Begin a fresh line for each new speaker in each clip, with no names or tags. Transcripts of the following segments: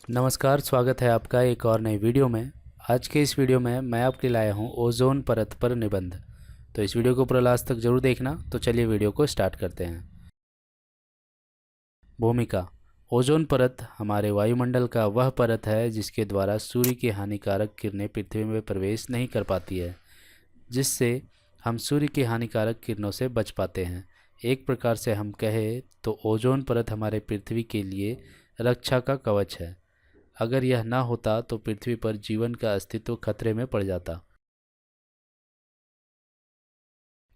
नमस्कार, स्वागत है आपका एक और नई वीडियो में। आज के इस वीडियो में मैं आपके लाया हूँ ओजोन परत पर निबंध। तो इस वीडियो को पूरा लास्ट तक जरूर देखना। तो चलिए वीडियो को स्टार्ट करते हैं। भूमिका। ओजोन परत हमारे वायुमंडल का वह परत है जिसके द्वारा सूर्य की हानिकारक किरणें पृथ्वी में प्रवेश नहीं कर पाती है, जिससे हम सूर्य की हानिकारक किरणों से बच पाते हैं। एक प्रकार से हम कहें तो ओजोन परत हमारे पृथ्वी के लिए रक्षा का कवच है। अगर यह ना होता तो पृथ्वी पर जीवन का अस्तित्व खतरे में पड़ जाता,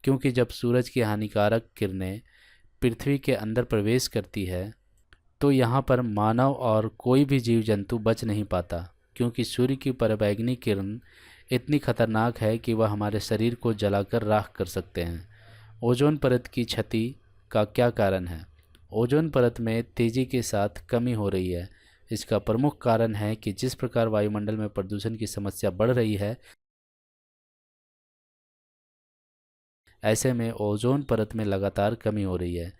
क्योंकि जब सूरज की हानिकारक किरणें पृथ्वी के अंदर प्रवेश करती है तो यहाँ पर मानव और कोई भी जीव जंतु बच नहीं पाता, क्योंकि सूर्य की पराबैंगनी किरण इतनी खतरनाक है कि वह हमारे शरीर को जलाकर राख कर सकते हैं। ओजोन परत की क्षति का क्या कारण है? ओजोन परत में तेजी के साथ कमी हो रही है। इसका प्रमुख कारण है कि जिस प्रकार वायुमंडल में प्रदूषण की समस्या बढ़ रही है, ऐसे में ओजोन परत में लगातार कमी हो रही है।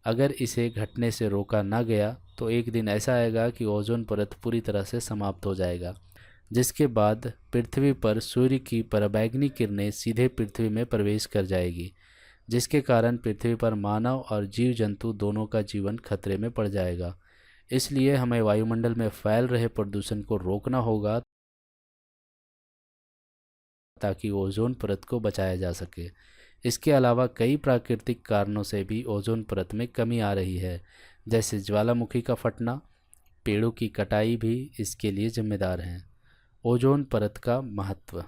अगर इसे घटने से रोका ना गया तो एक दिन ऐसा आएगा कि ओजोन परत पूरी तरह से समाप्त हो जाएगा, जिसके बाद पृथ्वी पर सूर्य की पराबैंगनी किरणें सीधे पृथ्वी में प्रवेश कर जाएगी, जिसके कारण पृथ्वी पर मानव और जीव जंतु दोनों का जीवन खतरे में पड़ जाएगा। इसलिए हमें वायुमंडल में फैल रहे प्रदूषण को रोकना होगा ताकि ओजोन परत को बचाया जा सके। इसके अलावा कई प्राकृतिक कारणों से भी ओजोन परत में कमी आ रही है, जैसे ज्वालामुखी का फटना, पेड़ों की कटाई भी इसके लिए जिम्मेदार हैं। ओजोन परत का महत्व।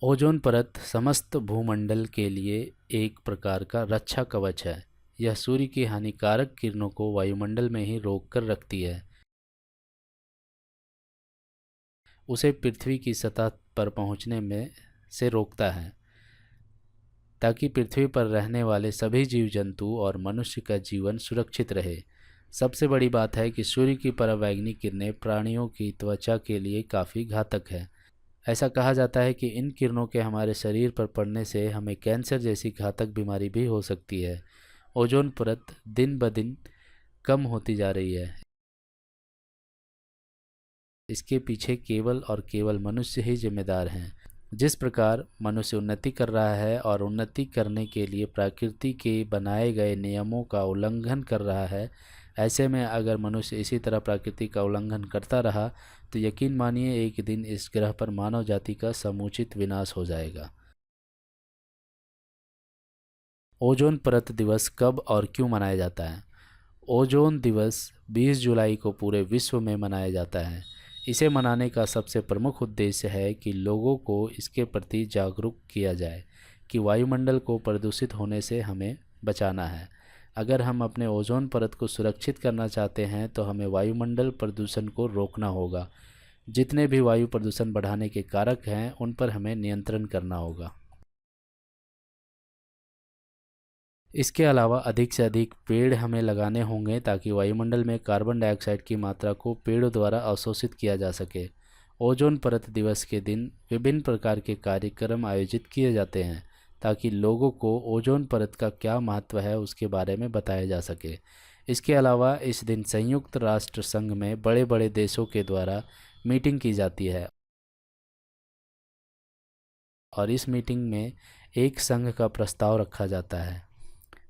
ओजोन परत समस्त भूमंडल के लिए एक प्रकार का रक्षा कवच है। यह सूर्य की हानिकारक किरणों को वायुमंडल में ही रोक कर रखती है, उसे पृथ्वी की सतह पर पहुंचने में से रोकता है, ताकि पृथ्वी पर रहने वाले सभी जीव जंतु और मनुष्य का जीवन सुरक्षित रहे। सबसे बड़ी बात है कि सूर्य की पराबैंगनी किरणें प्राणियों की त्वचा के लिए काफ़ी घातक है। ऐसा कहा जाता है कि इन किरणों के हमारे शरीर पर पड़ने से हमें कैंसर जैसी घातक बीमारी भी हो सकती है। ओजोन परत दिन ब दिन कम होती जा रही है। इसके पीछे केवल और केवल मनुष्य ही जिम्मेदार हैं। जिस प्रकार मनुष्य उन्नति कर रहा है और उन्नति करने के लिए प्रकृति के बनाए गए नियमों का उल्लंघन कर रहा है, ऐसे में अगर मनुष्य इसी तरह प्रकृति का उल्लंघन करता रहा तो यकीन मानिए एक दिन इस ग्रह पर मानव जाति का समुचित विनाश हो जाएगा। ओजोन परत दिवस कब और क्यों मनाया जाता है? ओजोन दिवस 20 जुलाई को पूरे विश्व में मनाया जाता है। इसे मनाने का सबसे प्रमुख उद्देश्य है कि लोगों को इसके प्रति जागरूक किया जाए कि वायुमंडल को प्रदूषित होने से हमें बचाना है। अगर हम अपने ओजोन परत को सुरक्षित करना चाहते हैं तो हमें वायुमंडल प्रदूषण को रोकना होगा। जितने भी वायु प्रदूषण बढ़ाने के कारक हैं उन पर हमें नियंत्रण करना होगा। इसके अलावा अधिक से अधिक पेड़ हमें लगाने होंगे ताकि वायुमंडल में कार्बन डाइऑक्साइड की मात्रा को पेड़ों द्वारा अवशोषित किया जा सके। ओजोन परत दिवस के दिन विभिन्न प्रकार के कार्यक्रम आयोजित किए जाते हैं ताकि लोगों को ओजोन परत का क्या महत्व है उसके बारे में बताया जा सके। इसके अलावा इस दिन संयुक्त राष्ट्र संघ में बड़े बड़े देशों के द्वारा मीटिंग की जाती है और इस मीटिंग में एक संघ का प्रस्ताव रखा जाता है।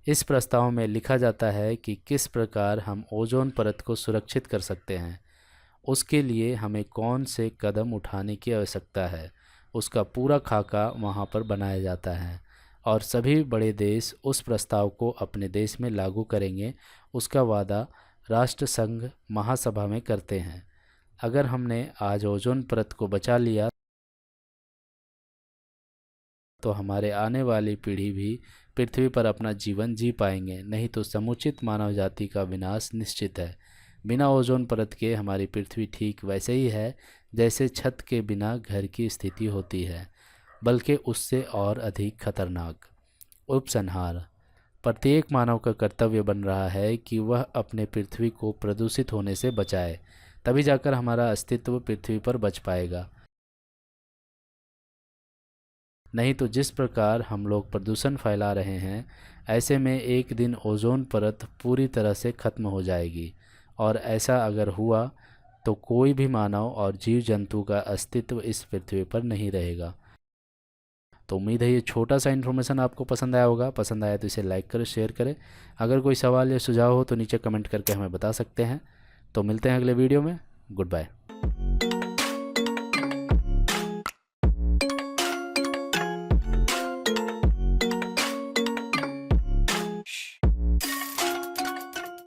इस प्रस्ताव में लिखा जाता है कि किस प्रकार हम ओजोन परत को सुरक्षित कर सकते हैं, उसके लिए हमें कौन से कदम उठाने की आवश्यकता है। उसका पूरा खाका वहाँ पर बनाया जाता है और सभी बड़े देश उस प्रस्ताव को अपने देश में लागू करेंगे। उसका वादा राष्ट्र संघ महासभा में करते हैं। अगर हमने आज ओजोन परत को बचा लिया तो हमारे आने वाली पीढ़ी भी पृथ्वी पर अपना जीवन जी पाएंगे, नहीं तो समुचित मानव जाति का विनाश निश्चित है। बिना ओजोन परत के हमारी पृथ्वी ठीक वैसे ही है जैसे छत के बिना घर की स्थिति होती है, बल्कि उससे और अधिक खतरनाक। उपसंहार। प्रत्येक मानव का कर्तव्य बन रहा है कि वह अपने पृथ्वी को प्रदूषित होने से बचाए, तभी जाकर हमारा अस्तित्व पृथ्वी पर बच पाएगा। नहीं तो जिस प्रकार हम लोग प्रदूषण फैला रहे हैं, ऐसे में एक दिन ओजोन परत पूरी तरह से ख़त्म हो जाएगी। और ऐसा अगर हुआ तो कोई भी मानव और जीव जंतु का अस्तित्व इस पृथ्वी पर नहीं रहेगा। तो उम्मीद है ये छोटा सा इन्फॉर्मेशन आपको पसंद आया होगा। पसंद आया तो इसे लाइक करें, शेयर करें। अगर कोई सवाल या सुझाव हो तो नीचे कमेंट करके हमें बता सकते हैं। तो मिलते हैं अगले वीडियो में। Good bye.